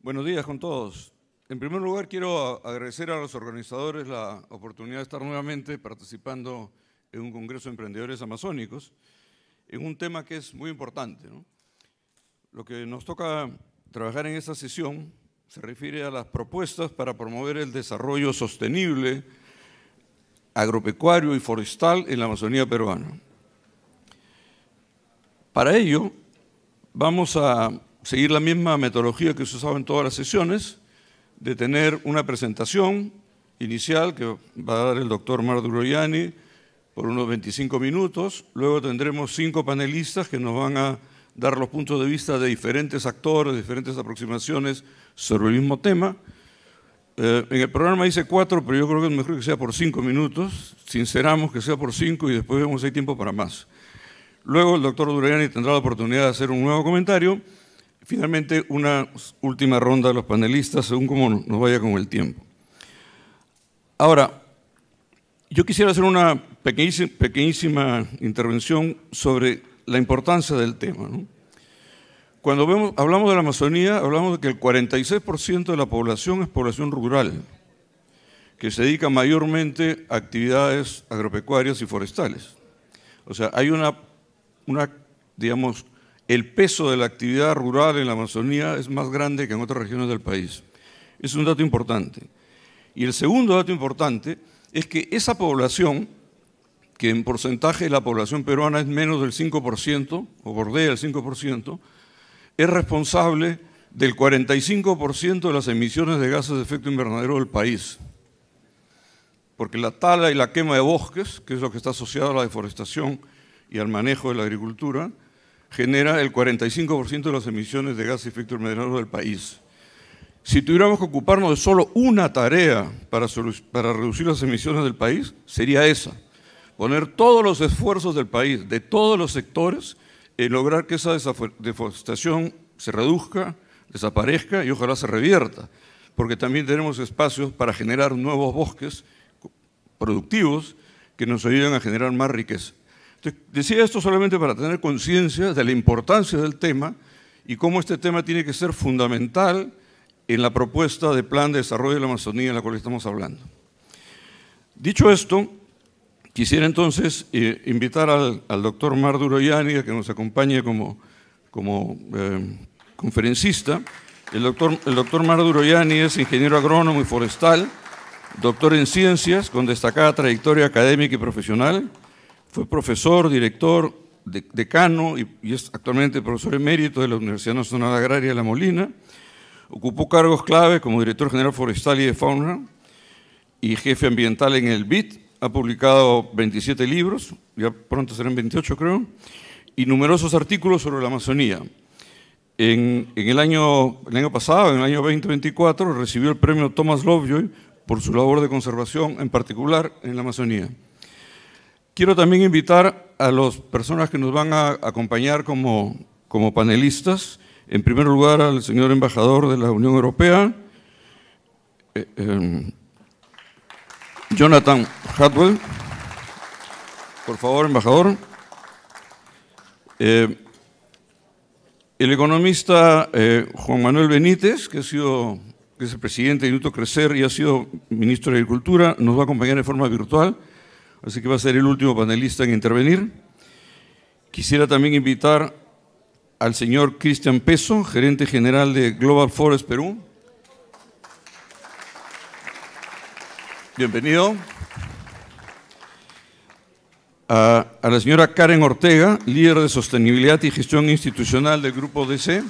Buenos días con todos. En primer lugar, quiero agradecer a los organizadores la oportunidad de estar nuevamente participando en un Congreso de Emprendedores Amazónicos en un tema que es muy importante, ¿no? Lo que nos toca trabajar en esta sesión se refiere a las propuestas para promover el desarrollo sostenible, agropecuario y forestal en la Amazonía peruana. Para ello, vamos a seguir la misma metodología que se usaba en todas las sesiones, de tener una presentación inicial que va a dar el doctor Marduro Yani por unos 25 minutos, luego tendremos 5 panelistas que nos van a dar los puntos de vista de diferentes actores, diferentes aproximaciones sobre el mismo tema. En el programa dice 4, pero yo creo que es mejor que sea por 5 minutos, sinceramos que sea por 5 y después vemos si hay tiempo para más. Luego el doctor Durayani tendrá la oportunidad de hacer un nuevo comentario. Finalmente, una última ronda de los panelistas, según cómo nos vaya con el tiempo. Ahora, yo quisiera hacer una pequeñísima intervención sobre la importancia del tema, ¿no? Cuando hablamos de la Amazonía, hablamos de que el 46% de la población es población rural, que se dedica mayormente a actividades agropecuarias y forestales. O sea, hay digamos, el peso de la actividad rural en la Amazonía es más grande que en otras regiones del país. Es un dato importante. Y el segundo dato importante es que esa población, que en porcentaje de la población peruana es menos del 5%, o bordea el 5%, es responsable del 45% de las emisiones de gases de efecto invernadero del país. Porque la tala y la quema de bosques, que es lo que está asociado a la deforestación y al manejo de la agricultura, genera el 45% de las emisiones de gases de efecto invernadero del país. Si tuviéramos que ocuparnos de solo una tarea para reducir las emisiones del país, sería esa: poner todos los esfuerzos del país, de todos los sectores, en lograr que esa deforestación se reduzca, desaparezca y ojalá se revierta, porque también tenemos espacios para generar nuevos bosques productivos que nos ayuden a generar más riqueza. Entonces, decía esto solamente para tener conciencia de la importancia del tema y cómo este tema tiene que ser fundamental en la propuesta de plan de desarrollo de la Amazonía en la cual estamos hablando. Dicho esto, quisiera entonces invitar al doctor Marduro Yani a que nos acompañe como conferencista. El doctor Marduro Yani es ingeniero agrónomo y forestal, doctor en ciencias con destacada trayectoria académica y profesional. Fue profesor, director, decano y es actualmente profesor emérito de la Universidad Nacional Agraria de La Molina. Ocupó cargos clave como director general forestal y de fauna y jefe ambiental en el BIT. Ha publicado 27 libros, ya pronto serán 28 creo, y numerosos artículos sobre la Amazonía. En el año pasado, en el año 2024, recibió el premio Thomas Lovejoy por su labor de conservación, en particular en la Amazonía. Quiero también invitar a las personas que nos van a acompañar como panelistas. En primer lugar, al señor embajador de la Unión Europea, Jonathan Hartwell. Por favor, embajador. El economista Juan Manuel Benítez, que es el presidente de Instituto Crecer y ha sido ministro de Agricultura, nos va a acompañar de forma virtual. Así que va a ser el último panelista en intervenir. Quisiera también invitar al señor Cristian Peso, gerente general de Global Forest Perú. Bienvenido. A la señora Karen Ortega, líder de sostenibilidad y gestión institucional del Grupo DC.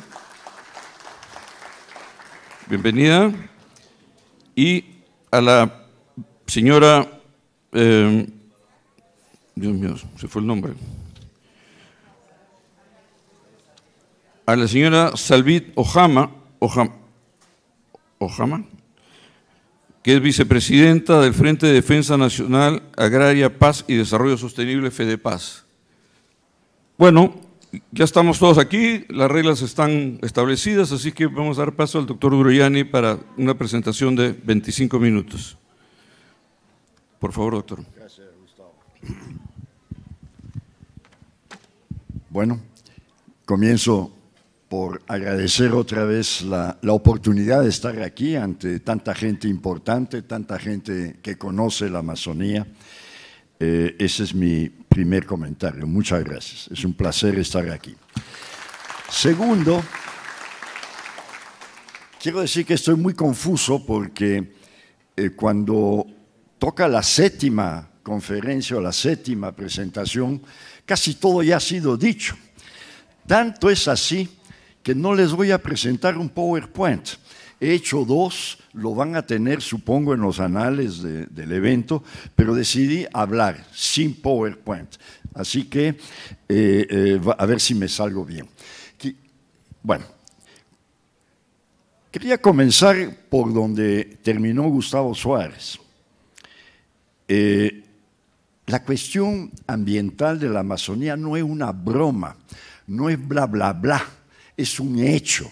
Bienvenida. Y a la señora... Dios mío, se fue el nombre. A la señora Salvit Ojama, que es vicepresidenta del Frente de Defensa Nacional Agraria, Paz y Desarrollo Sostenible, FEDEPAZ. Bueno, ya estamos todos aquí, las reglas están establecidas, así que vamos a dar paso al doctor Durayani para una presentación de 25 minutos. Por favor, doctor. Gracias, Gustavo. Bueno, comienzo por agradecer otra vez la oportunidad de estar aquí ante tanta gente importante, tanta gente que conoce la Amazonía. Ese es mi primer comentario. Muchas gracias. Es un placer estar aquí. Segundo, quiero decir que estoy muy confuso porque cuando toca la séptima conferencia o la séptima presentación, casi todo ya ha sido dicho. Tanto es así que no les voy a presentar un PowerPoint. He hecho dos, lo van a tener, supongo, en los anales del evento, pero decidí hablar sin PowerPoint. Así que a ver si me salgo bien. Bueno, quería comenzar por donde terminó Gustavo Suárez. La cuestión ambiental de la Amazonía no es una broma, no es bla, bla, bla, es un hecho.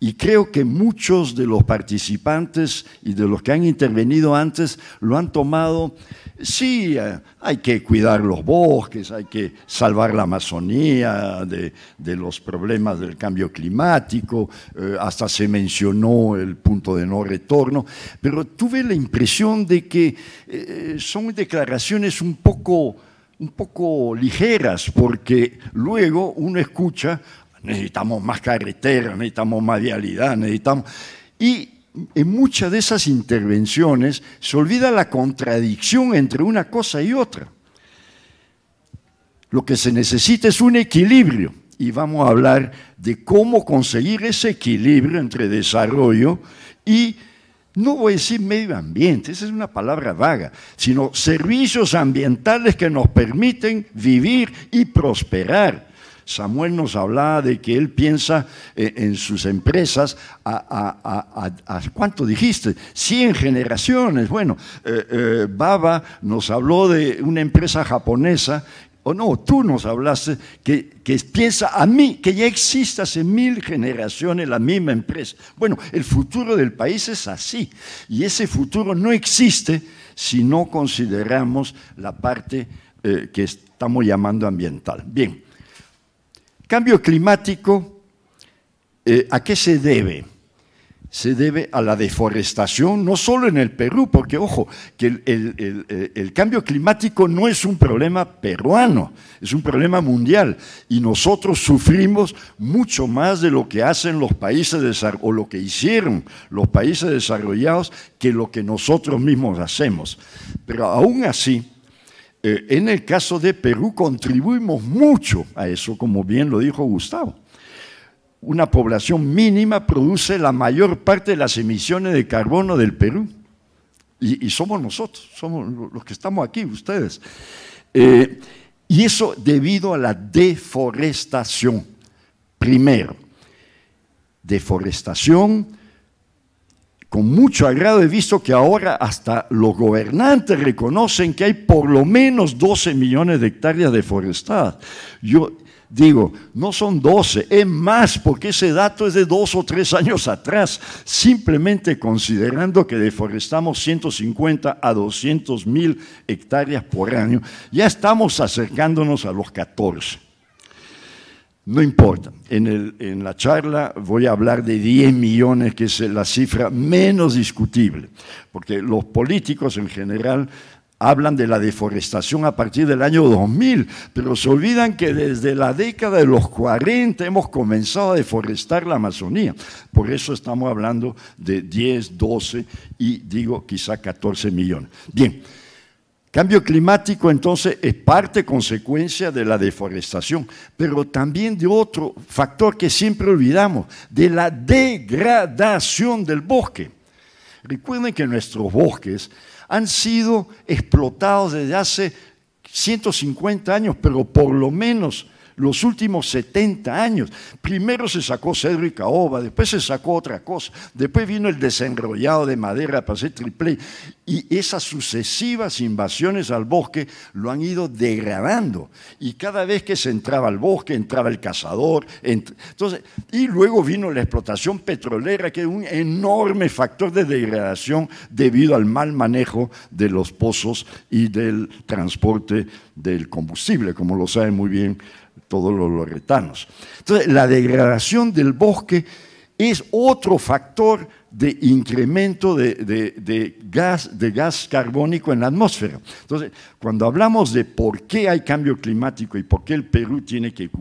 Y creo que muchos de los participantes y de los que han intervenido antes lo han tomado, sí, hay que cuidar los bosques, hay que salvar la Amazonía de los problemas del cambio climático, hasta se mencionó el punto de no retorno, pero tuve la impresión de que son declaraciones un poco ligeras, porque luego uno escucha: necesitamos más carreteras, necesitamos más vialidad, necesitamos... Y en muchas de esas intervenciones se olvida la contradicción entre una cosa y otra. Lo que se necesita es un equilibrio, y vamos a hablar de cómo conseguir ese equilibrio entre desarrollo y, no voy a decir medio ambiente, esa es una palabra vaga, sino servicios ambientales que nos permiten vivir y prosperar. Samuel nos hablaba de que él piensa en sus empresas ¿cuánto dijiste? 100 generaciones. Bueno, Baba nos habló de una empresa japonesa, o no, tú nos hablaste, que piensa que ya existe hace 1000 generaciones la misma empresa. Bueno, el futuro del país es así, y ese futuro no existe si no consideramos la parte que estamos llamando ambiental. Bien. Cambio climático, ¿a qué se debe? Se debe a la deforestación, no solo en el Perú, porque ojo, que el cambio climático no es un problema peruano, es un problema mundial, y nosotros sufrimos mucho más de lo que hacen los países o lo que hicieron los países desarrollados que lo que nosotros mismos hacemos. Pero aún así, en el caso de Perú contribuimos mucho a eso, como bien lo dijo Gustavo. Una población mínima produce la mayor parte de las emisiones de carbono del Perú. Y somos nosotros, somos los que estamos aquí, ustedes. Y eso debido a la deforestación. Primero, deforestación. Con mucho agrado he visto que ahora hasta los gobernantes reconocen que hay por lo menos 12 millones de hectáreas deforestadas. Yo digo, no son 12, es más, porque ese dato es de 2 o 3 años atrás, simplemente considerando que deforestamos 150 a 200 mil hectáreas por año, ya estamos acercándonos a los 14. No importa, en la charla voy a hablar de 10 millones, que es la cifra menos discutible, porque los políticos en general hablan de la deforestación a partir del año 2000, pero se olvidan que desde la década de los 40 hemos comenzado a deforestar la Amazonía. Por eso estamos hablando de 10, 12 y digo quizá 14 millones. Bien. Cambio climático, entonces, es parte consecuencia de la deforestación, pero también de otro factor que siempre olvidamos, de la degradación del bosque. Recuerden que nuestros bosques han sido explotados desde hace 150 años, pero por lo menos los últimos 70 años. Primero se sacó cedro y caoba, después se sacó otra cosa, después vino el desenrollado de madera para hacer triple, y esas sucesivas invasiones al bosque lo han ido degradando, y cada vez que se entraba al bosque, entraba el cazador, entonces, y luego vino la explotación petrolera, que es un enorme factor de degradación debido al mal manejo de los pozos y del transporte del combustible, como lo saben muy bien todos los loretanos. Entonces, la degradación del bosque es otro factor de incremento de gas carbónico en la atmósfera. Entonces, cuando hablamos de por qué hay cambio climático y por qué el Perú tiene que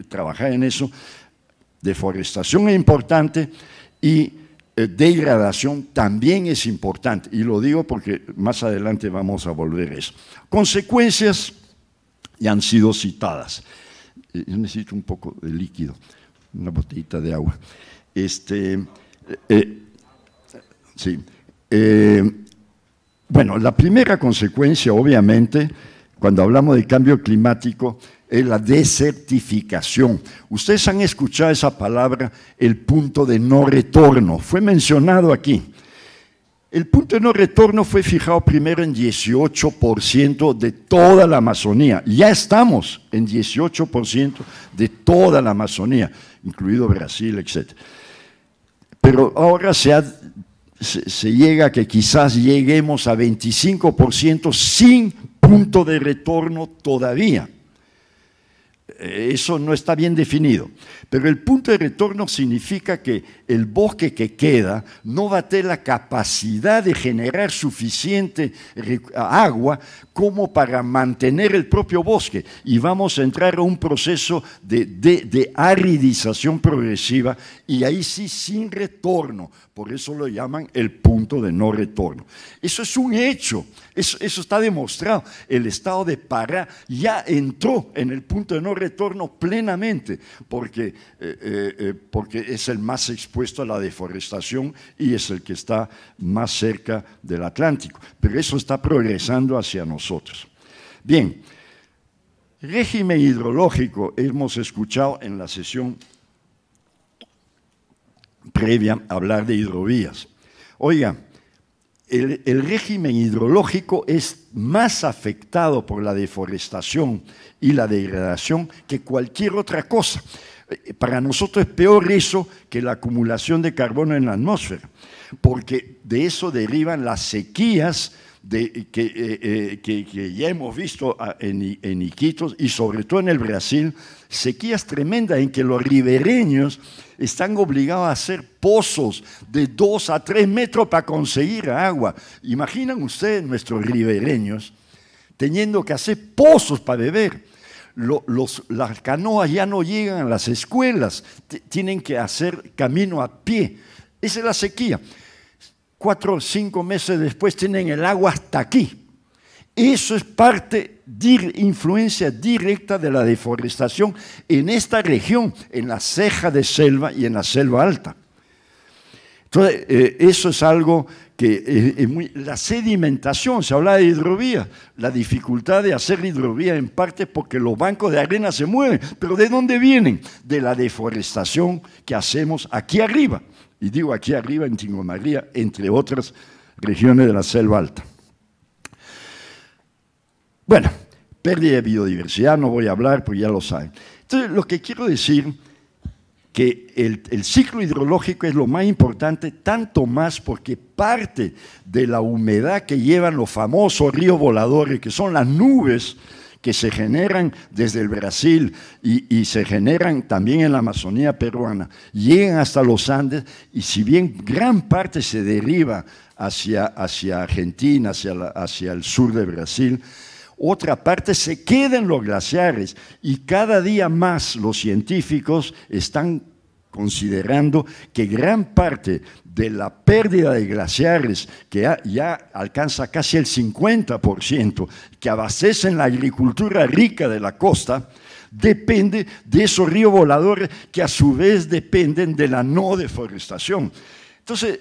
trabajar en eso, deforestación es importante y degradación también es importante. Y lo digo porque más adelante vamos a volver a eso. Consecuencias ya han sido citadas. Yo necesito un poco de líquido, una botellita de agua. Sí. Bueno, la primera consecuencia, obviamente, cuando hablamos de cambio climático, es la desertificación. Ustedes han escuchado esa palabra, el punto de no retorno. Fue mencionado aquí. El punto de no retorno fue fijado primero en 18% de toda la Amazonía. Ya estamos en 18% de toda la Amazonía, incluido Brasil, etc. Pero ahora se llega a que quizás lleguemos a 25% sin punto de retorno todavía. Eso no está bien definido, pero el punto de retorno significa que el bosque que queda no va a tener la capacidad de generar suficiente agua como para mantener el propio bosque, y vamos a entrar a un proceso de aridización progresiva, y ahí sí sin retorno. Por eso lo llaman el punto de no retorno. Eso es un hecho, eso está demostrado. El estado de Pará ya entró en el punto de no retorno plenamente, porque es el más expuesto a la deforestación y es el que está más cerca del Atlántico. Pero eso está progresando hacia nosotros. Bien, régimen hidrológico, hemos escuchado en la sesión previa hablar de hidrovías. Oiga, el régimen hidrológico es más afectado por la deforestación y la degradación que cualquier otra cosa. Para nosotros es peor eso que la acumulación de carbono en la atmósfera, porque de eso derivan las sequías que ya hemos visto en Iquitos y sobre todo en el Brasil, sequías tremendas en que los ribereños están obligados a hacer pozos de 2 a 3 metros para conseguir agua. Imaginan ustedes nuestros ribereños teniendo que hacer pozos para beber. Las canoas ya no llegan a las escuelas, tienen que hacer camino a pie. Esa es la sequía. 4 o 5 meses después tienen el agua hasta aquí. Eso es parte de influencia directa de la deforestación en esta región, en la ceja de selva y en la selva alta. Entonces, eso es algo que la sedimentación, se habla de hidrovía, la dificultad de hacer hidrovía en parte porque los bancos de arena se mueven, pero ¿de dónde vienen? De la deforestación que hacemos aquí arriba, y digo aquí arriba en Tingo María, entre otras regiones de la selva alta. Bueno, pérdida de biodiversidad, no voy a hablar, pues ya lo saben. Entonces, lo que quiero decir que el ciclo hidrológico es lo más importante, tanto más porque parte de la humedad que llevan los famosos ríos voladores, que son las nubes que se generan desde el Brasil y se generan también en la Amazonía peruana, llegan hasta los Andes, y si bien gran parte se deriva hacia Argentina, hacia el sur de Brasil, otra parte se queda en los glaciares, y cada día más los científicos están considerando que gran parte de la pérdida de glaciares, que ya alcanza casi el 50%, que abastecen la agricultura rica de la costa, depende de esos ríos voladores que a su vez dependen de la no deforestación. Entonces,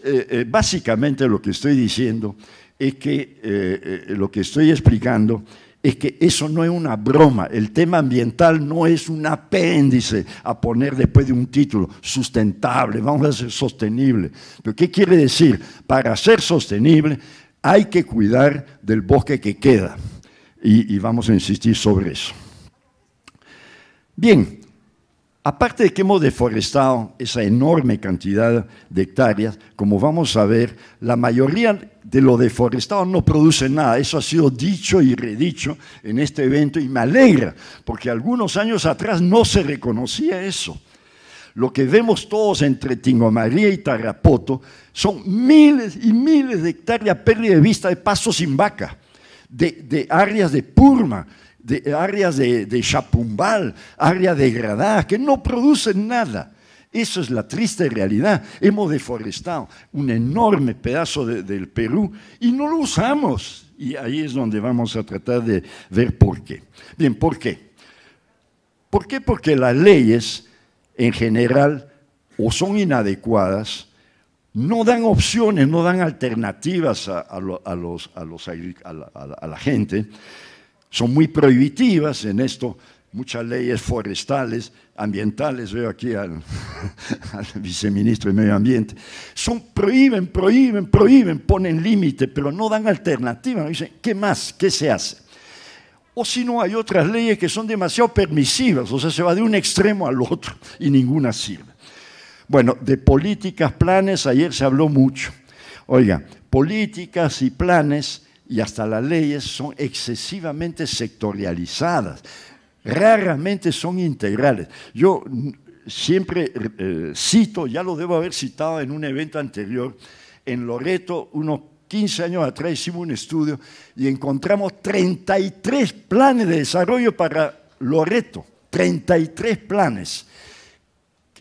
básicamente lo que estoy diciendo es que, lo que estoy explicando es que eso no es una broma. El tema ambiental no es un apéndice a poner después de un título, sustentable, vamos a ser sostenible. ¿Pero qué quiere decir? Para ser sostenible hay que cuidar del bosque que queda, y vamos a insistir sobre eso. Bien, Aparte de que hemos deforestado esa enorme cantidad de hectáreas, como vamos a ver, la mayoría de lo deforestado no produce nada. Eso ha sido dicho y redicho en este evento y me alegra, porque algunos años atrás no se reconocía eso. Lo que vemos todos entre Tingomaría y Tarapoto son miles y miles de hectáreas pérdida de vista de pasto sin vaca, de áreas de Purma, de áreas de Chapumbal, áreas degradadas que no producen nada. Eso es la triste realidad. Hemos deforestado un enorme pedazo del Perú y no lo usamos. Y ahí es donde vamos a tratar de ver por qué. Bien, ¿por qué? ¿Por qué? Porque las leyes en general o son inadecuadas, no dan opciones, no dan alternativas a la gente, son muy prohibitivas en esto, muchas leyes forestales, ambientales, veo aquí al viceministro de Medio Ambiente, prohíben, ponen límite, pero no dan alternativa, no dicen, ¿qué más? ¿Qué se hace? O si no, hay otras leyes que son demasiado permisivas, o sea, se va de un extremo al otro y ninguna sirve. Bueno, de políticas, planes, ayer se habló mucho. Oiga, políticas y planes y hasta las leyes son excesivamente sectorializadas, raramente son integrales. Yo siempre cito, ya lo debo haber citado en un evento anterior, en Loreto, unos 15 años atrás hicimos un estudio y encontramos 33 planes de desarrollo para Loreto, 33 planes.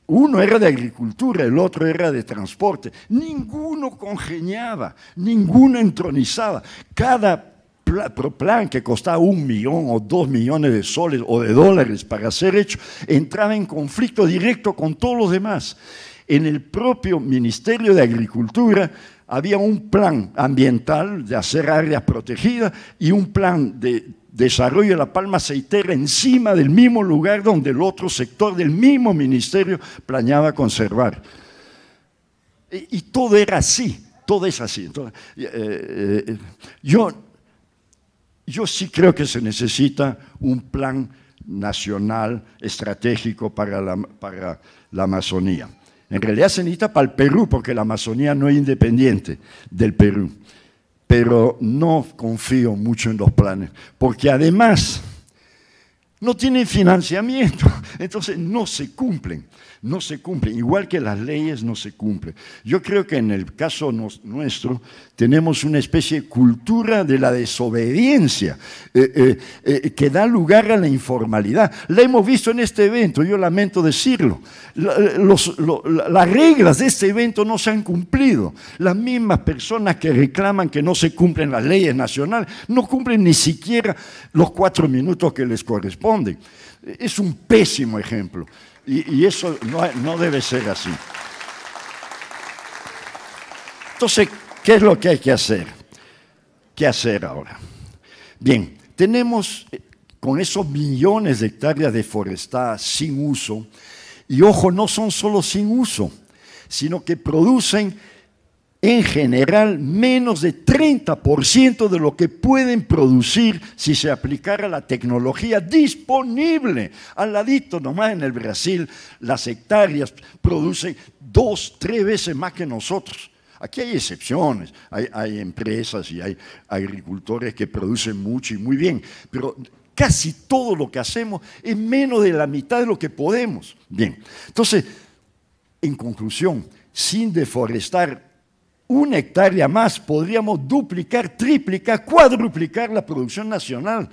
Uno era de agricultura, el otro era de transporte. Ninguno congeniaba, ninguno entronizaba. Cada plan que costaba 1 millón o 2 millones de soles o de dólares para ser hecho, entraba en conflicto directo con todos los demás. En el propio Ministerio de Agricultura había un plan ambiental de hacer áreas protegidas y un plan de desarrollo de la palma aceitera encima del mismo lugar donde el otro sector del mismo ministerio planeaba conservar. Y todo era así, todo es así. Entonces, yo sí creo que se necesita un plan nacional estratégico para la Amazonía. En realidad se necesita para el Perú, porque la Amazonía no es independiente del Perú. Pero no confío mucho en los planes, porque además no tienen financiamiento, entonces no se cumplen, igual que las leyes no se cumplen. Yo creo que en el caso nuestro tenemos una especie de cultura de la desobediencia que da lugar a la informalidad. La hemos visto en este evento, yo lamento decirlo. Las reglas de este evento no se han cumplido. Las mismas personas que reclaman que no se cumplen las leyes nacionales no cumplen ni siquiera los 4 minutos que les corresponden. Es un pésimo ejemplo y eso no debe ser así. Entonces, ¿qué es lo que hay que hacer? ¿Qué hacer ahora? Bien, tenemos con esos millones de hectáreas deforestadas sin uso, y ojo, no son solo sin uso, sino que producen en general menos de 30% de lo que pueden producir si se aplicara la tecnología disponible. Al ladito nomás en el Brasil, las hectáreas producen 2, 3 veces más que nosotros. Aquí hay excepciones, hay empresas y hay agricultores que producen mucho y muy bien, pero casi todo lo que hacemos es menos de la mitad de lo que podemos. Bien, entonces, en conclusión, sin deforestar 1 hectárea más, podríamos duplicar, triplicar, cuadruplicar la producción nacional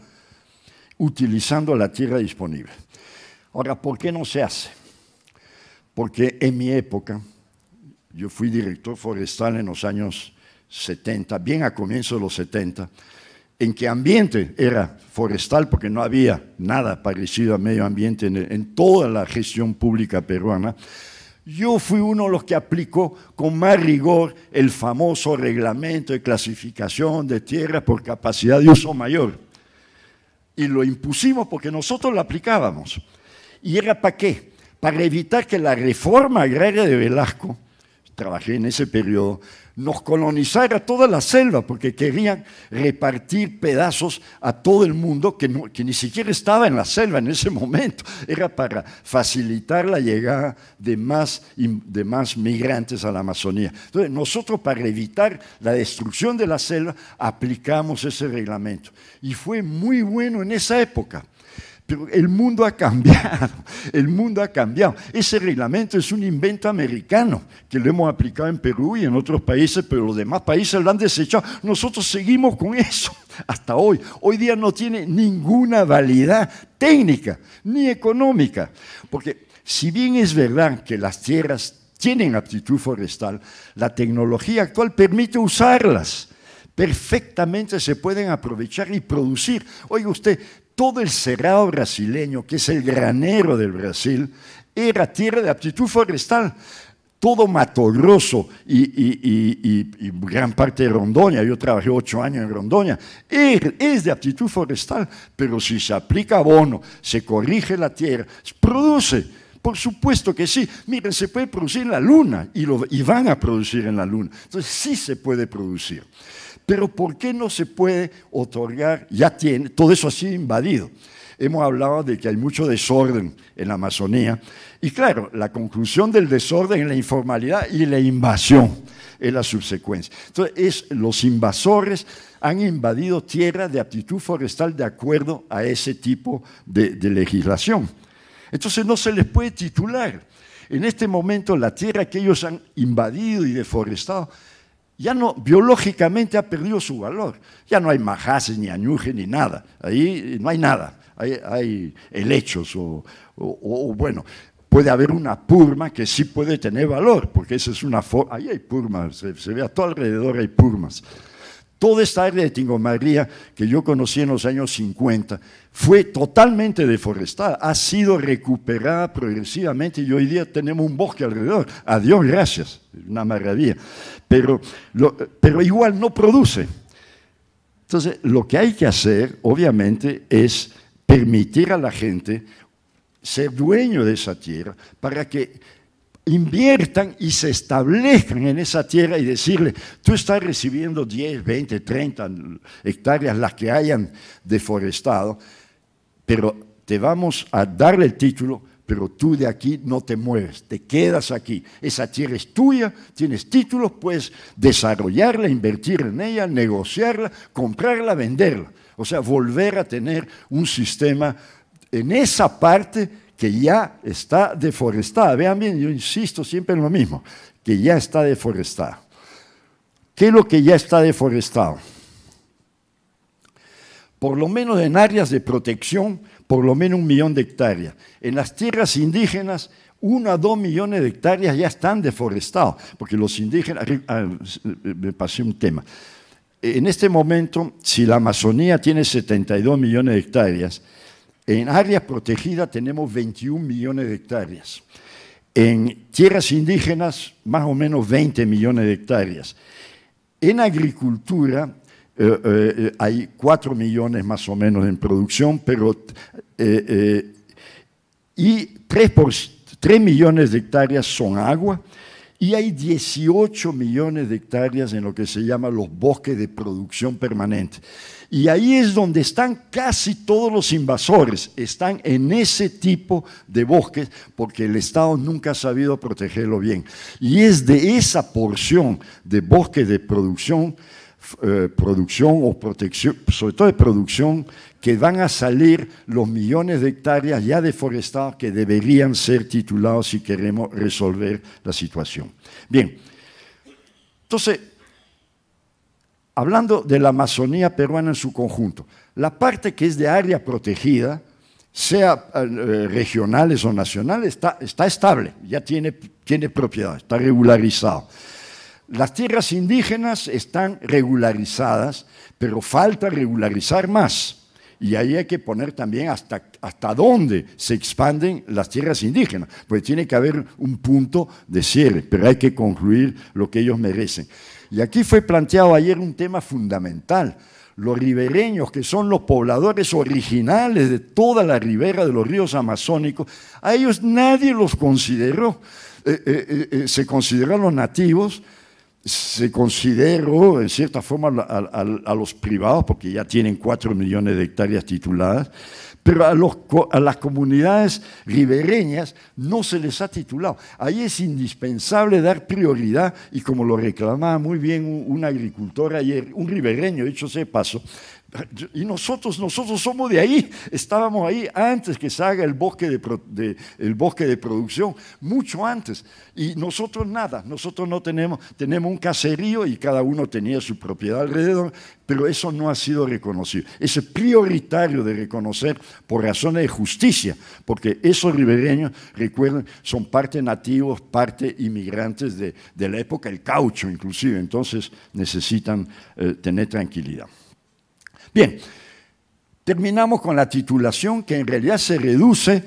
utilizando la tierra disponible. Ahora, ¿por qué no se hace? Porque en mi época, yo fui director forestal en los años 70, bien a comienzos de los 70, en que ambiente era forestal porque no había nada parecido a medio ambiente en toda la gestión pública peruana. Yo fui uno de los que aplicó con más rigor el famoso reglamento de clasificación de tierras por capacidad de uso mayor. Y lo impusimos porque nosotros lo aplicábamos. ¿Y era para qué? Para evitar que la reforma agraria de Velasco trabajé en ese periodo, nos colonizara toda la selva, porque querían repartir pedazos a todo el mundo que ni siquiera estaba en la selva en ese momento. Era para facilitar la llegada de más migrantes a la Amazonía. Entonces, nosotros, para evitar la destrucción de la selva, aplicamos ese reglamento. Y fue muy bueno en esa época. Pero el mundo ha cambiado, el mundo ha cambiado. Ese reglamento es un invento americano que lo hemos aplicado en Perú y en otros países, pero los demás países lo han desechado. Nosotros seguimos con eso hasta hoy. Hoy día no tiene ninguna validad técnica ni económica, porque si bien es verdad que las tierras tienen aptitud forestal, la tecnología actual permite usarlas. Perfectamente se pueden aprovechar y producir. Oiga usted, todo el cerrado brasileño, que es el granero del Brasil, era tierra de aptitud forestal. Todo Mato Grosso y gran parte de Rondônia, yo trabajé 8 años en Rondônia, es de aptitud forestal, pero si se aplica abono, se corrige la tierra, produce. Por supuesto que sí. Miren, se puede producir en la luna y van a producir en la luna. Entonces sí se puede producir. Pero ¿por qué no se puede otorgar? Ya tiene, todo eso ha sido invadido. Hemos hablado de que hay mucho desorden en la Amazonía. Y claro, la conclusión del desorden es la informalidad y la invasión es la subsecuencia. Entonces, los invasores han invadido tierra de aptitud forestal de acuerdo a ese tipo de legislación. Entonces no se les puede titular. En este momento la tierra que ellos han invadido y deforestado ya no, biológicamente ha perdido su valor. Ya no hay majaces, ni añuje, ni nada. Ahí no hay nada. Hay helechos o bueno, puede haber una purma que sí puede tener valor, porque esa es una forma. Ahí hay purmas, se ve a todo alrededor hay purmas. Toda esta área de Tingomarría que yo conocí en los años 50 fue totalmente deforestada, ha sido recuperada progresivamente y hoy día tenemos un bosque alrededor. A Dios gracias, una maravilla. Pero igual no produce. Entonces, lo que hay que hacer, obviamente, es permitir a la gente ser dueño de esa tierra para que inviertan y se establezcan en esa tierra y decirle, tú estás recibiendo 10, 20, 30 hectáreas, las que hayan deforestado, pero te vamos a darle el título, pero tú de aquí no te mueves, te quedas aquí. Esa tierra es tuya, tienes títulos, puedes desarrollarla, invertir en ella, negociarla, comprarla, venderla. O sea, volver a tener un sistema en esa parte que ya está deforestada. Vean bien, yo insisto siempre en lo mismo, que ya está deforestada. ¿Qué es lo que ya está deforestado? Por lo menos en áreas de protección, por lo menos 1 millón de hectáreas. En las tierras indígenas, 1 a 2 millones de hectáreas ya están deforestados, porque los indígenas, me pasé un tema. En este momento, si la Amazonía tiene 72 millones de hectáreas, en áreas protegidas tenemos 21 millones de hectáreas. En tierras indígenas, más o menos 20 millones de hectáreas. En agricultura hay 4 millones más o menos en producción, pero y 3 millones de hectáreas son agua, y hay 18 millones de hectáreas en lo que se llama los bosques de producción permanente. Y ahí es donde están casi todos los invasores, están en ese tipo de bosques porque el Estado nunca ha sabido protegerlo bien. Y es de esa porción de bosques de producción o protección, sobre todo de producción, que van a salir los millones de hectáreas ya deforestadas que deberían ser titulados si queremos resolver la situación. Bien, entonces, hablando de la Amazonía peruana en su conjunto, la parte que es de área protegida, sea regionales o nacionales, está estable, ya tiene propiedad, está regularizado. Las tierras indígenas están regularizadas, pero falta regularizar más. Y ahí hay que poner también hasta dónde se expanden las tierras indígenas, porque tiene que haber un punto de cierre, pero hay que concluir lo que ellos merecen. Y aquí fue planteado ayer un tema fundamental, los ribereños, que son los pobladores originales de toda la ribera de los ríos amazónicos, a ellos nadie los consideró. Se consideraron los nativos, se consideró en cierta forma a los privados, porque ya tienen 4 millones de hectáreas tituladas, pero a las comunidades ribereñas no se les ha titulado. Ahí es indispensable dar prioridad, y como lo reclamaba muy bien un agricultor ayer, un ribereño, dicho sea de paso, y nosotros somos de ahí, estábamos ahí antes que se haga el bosque de producción, mucho antes, y nosotros nada, nosotros no tenemos un caserío y cada uno tenía su propiedad alrededor, pero eso no ha sido reconocido. Eso es prioritario de reconocer por razones de justicia, porque esos ribereños, recuerden, son parte nativos, parte inmigrantes de la época del caucho inclusive, entonces necesitan tener tranquilidad. Bien, terminamos con la titulación, que en realidad se reduce,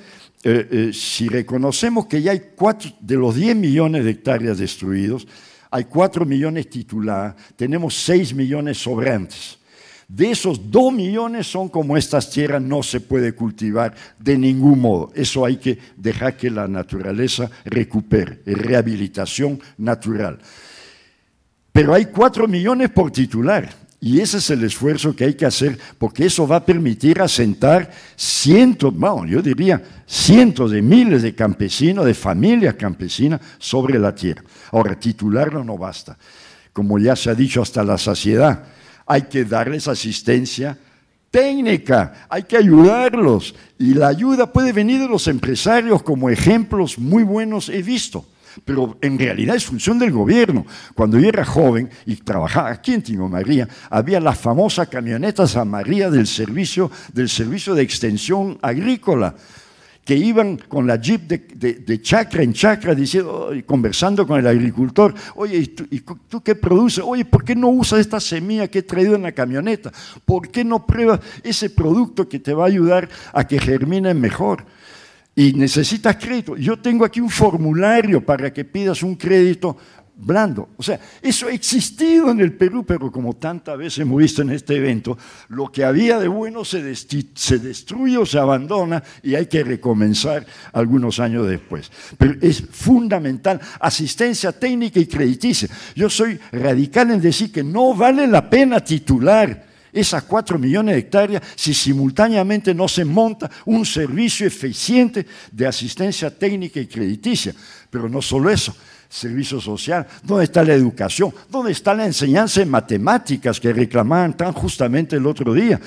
si reconocemos que ya hay 4 de los 10 millones de hectáreas destruidos, hay 4 millones tituladas, tenemos 6 millones sobrantes. De esos 2 millones son como estas tierras, no se puede cultivar de ningún modo. Eso hay que dejar que la naturaleza recupere, rehabilitación natural. Pero hay 4 millones por titular. Y ese es el esfuerzo que hay que hacer, porque eso va a permitir asentar cientos de miles de campesinos, de familias campesinas sobre la tierra. Ahora, titularlo no basta. Como ya se ha dicho hasta la saciedad, hay que darles asistencia técnica, hay que ayudarlos. Y la ayuda puede venir de los empresarios, como ejemplos muy buenos he visto. Pero en realidad es función del gobierno. Cuando yo era joven y trabajaba aquí en Tingo María, había las famosas camionetas amarillas del servicio de extensión agrícola, que iban con la jeep de chacra en chacra, diciendo, conversando con el agricultor: oye, ¿y tú qué produces? Oye, ¿por qué no usas esta semilla que he traído en la camioneta? ¿Por qué no pruebas ese producto que te va a ayudar a que germine mejor? Y necesitas crédito. Yo tengo aquí un formulario para que pidas un crédito blando. O sea, eso ha existido en el Perú, pero como tantas veces hemos visto en este evento, lo que había de bueno se destruye o se abandona y hay que recomenzar algunos años después. Pero es fundamental asistencia técnica y crediticia. Yo soy radical en decir que no vale la pena titular esas 4 millones de hectáreas si simultáneamente no se monta un servicio eficiente de asistencia técnica y crediticia. Pero no solo eso, servicio social, ¿dónde está la educación? ¿Dónde está la enseñanza en matemáticas que reclamaban tan justamente el otro día?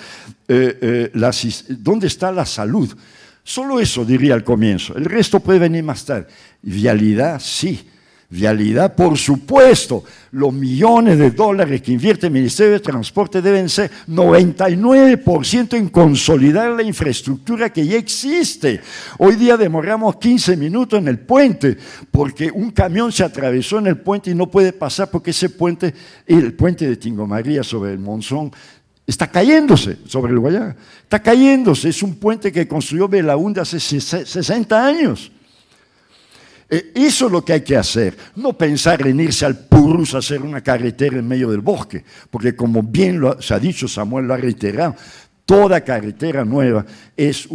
¿Dónde está la salud? Solo eso diría al comienzo, el resto puede venir más tarde. Vialidad, sí. Vialidad, por supuesto, los millones de dólares que invierte el Ministerio de Transporte deben ser 99% en consolidar la infraestructura que ya existe. Hoy día demoramos 15 minutos en el puente porque un camión se atravesó en el puente y no puede pasar porque ese puente, el puente de Tingo María sobre el Monzón, está cayéndose sobre el Guayaga. Está cayéndose, es un puente que construyó Belaúnde hace 60 años. Eso es lo que hay que hacer, no pensar en irse al Purrus a hacer una carretera en medio del bosque, porque como bien se ha dicho, Samuel lo ha reiterado, toda carretera nueva es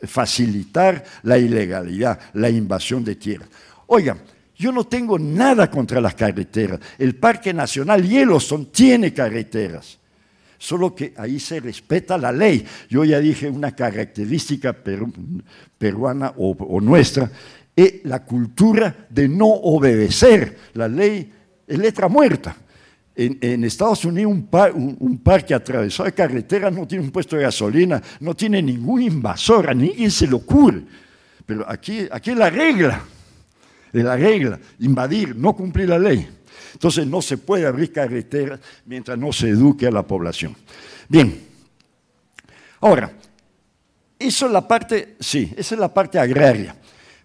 facilitar la ilegalidad, la invasión de tierra. Oigan, yo no tengo nada contra las carreteras, el Parque Nacional Yellowstone tiene carreteras, solo que ahí se respeta la ley. Yo ya dije una característica peruana o nuestra, es la cultura de no obedecer. La ley es letra muerta. En Estados Unidos un parque atravesado de carretera no tiene un puesto de gasolina, no tiene ningún invasor, a nadie se le ocurre. Pero aquí es la regla, invadir, no cumplir la ley. Entonces no se puede abrir carreteras mientras no se eduque a la población. Bien, ahora, eso es la parte, sí, esa es la parte agraria.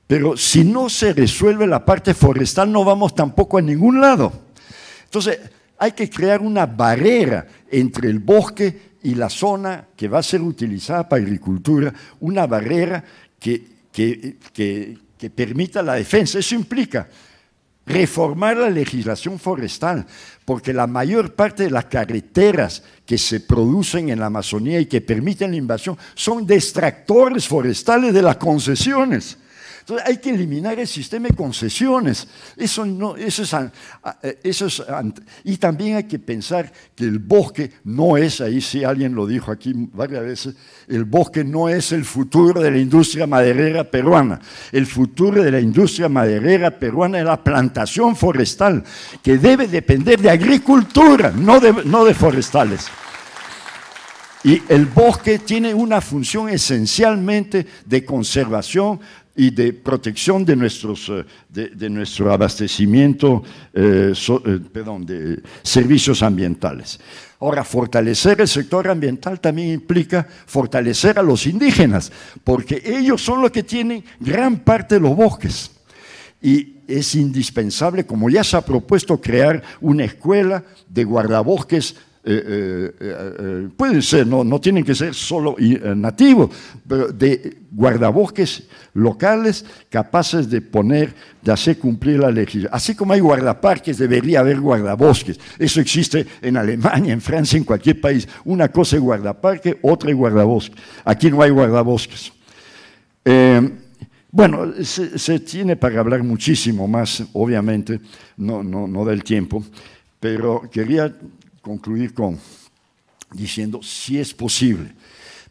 Pero si no se resuelve la parte forestal, no vamos tampoco a ningún lado. Entonces, hay que crear una barrera entre el bosque y la zona que va a ser utilizada para agricultura, una barrera que permita la defensa. Eso implica reformar la legislación forestal, porque la mayor parte de las carreteras que se producen en la Amazonía y que permiten la invasión son de extractores forestales de las concesiones. Entonces hay que eliminar el sistema de concesiones. Y también hay que pensar que el bosque no es, ahí sí alguien lo dijo aquí varias veces, el bosque no es el futuro de la industria maderera peruana. El futuro de la industria maderera peruana es la plantación forestal, que debe depender de agricultura, no de forestales. Y el bosque tiene una función esencialmente de conservación y de protección de nuestro abastecimiento, de servicios ambientales. Ahora, fortalecer el sector ambiental también implica fortalecer a los indígenas, porque ellos son los que tienen gran parte de los bosques. Y es indispensable, como ya se ha propuesto, crear una escuela de guardabosques. Pueden ser, no tienen que ser solo nativos, pero de guardabosques locales capaces de hacer cumplir la legislación. Así como hay guardaparques, debería haber guardabosques. Eso existe en Alemania, en Francia, en cualquier país. Una cosa es guardaparque, otra es guardabosque. Aquí no hay guardabosques. Bueno, se tiene para hablar muchísimo más, obviamente, no da el tiempo, pero quería concluir diciendo si es posible,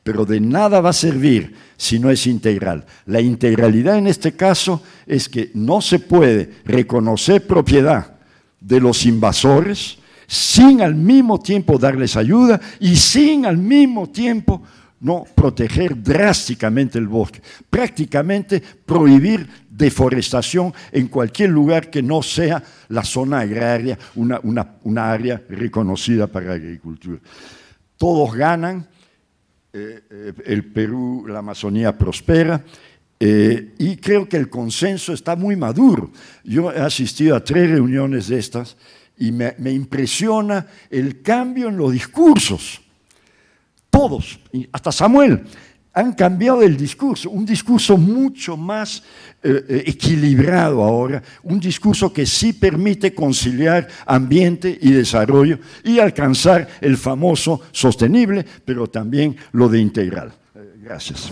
pero de nada va a servir si no es integral. La integralidad en este caso es que no se puede reconocer propiedad de los invasores sin al mismo tiempo darles ayuda y sin al mismo tiempo no proteger drásticamente el bosque, prácticamente prohibir deforestación en cualquier lugar que no sea la zona agraria, una área reconocida para la agricultura. Todos ganan, el Perú, la Amazonía prospera, y creo que el consenso está muy maduro. Yo he asistido a 3 reuniones de estas y me impresiona el cambio en los discursos. Todos, hasta Samuel, han cambiado el discurso, un discurso mucho más equilibrado ahora, un discurso que sí permite conciliar ambiente y desarrollo y alcanzar el famoso sostenible, pero también lo de integral. Gracias.